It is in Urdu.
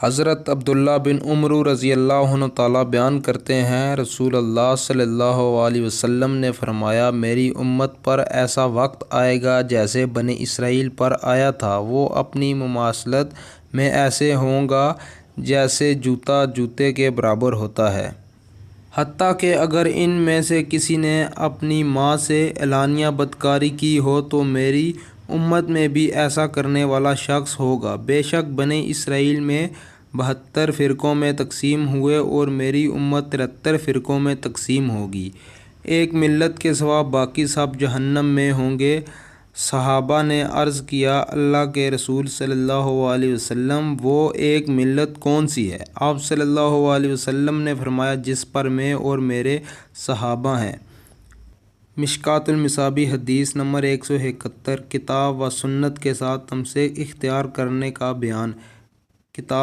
حضرت عبداللہ بن عمر رضی اللہ عنہ تعالیٰ بیان کرتے ہیں، رسول اللہ صلی اللہ علیہ وسلم نے فرمایا، میری امت پر ایسا وقت آئے گا جیسے بنی اسرائیل پر آیا تھا۔ وہ اپنی مماثلت میں ایسے ہوں گا جیسے جوتا جوتے کے برابر ہوتا ہے۔ حتیٰ کہ اگر ان میں سے کسی نے اپنی ماں سے اعلانیہ بدکاری کی ہو تو میری امت میں بھی ایسا کرنے والا شخص ہوگا۔ بے شک بنی اسرائیل میں 72 فرقوں میں تقسیم ہوئے اور میری امت 73 فرقوں میں تقسیم ہوگی۔ ایک ملت کے سوا باقی سب جہنم میں ہوں گے۔ صحابہ نے عرض کیا، اللہ کے رسول صلی اللہ علیہ وسلم، وہ ایک ملت کون سی ہے؟ آپ صلی اللہ علیہ وسلم نے فرمایا، جس پر میں اور میرے صحابہ ہیں۔ مشکوٰۃ المصابیح حدیث نمبر 171۔ کتاب و سنت کے ساتھ تمسک اختیار کرنے کا بیان۔ کتاب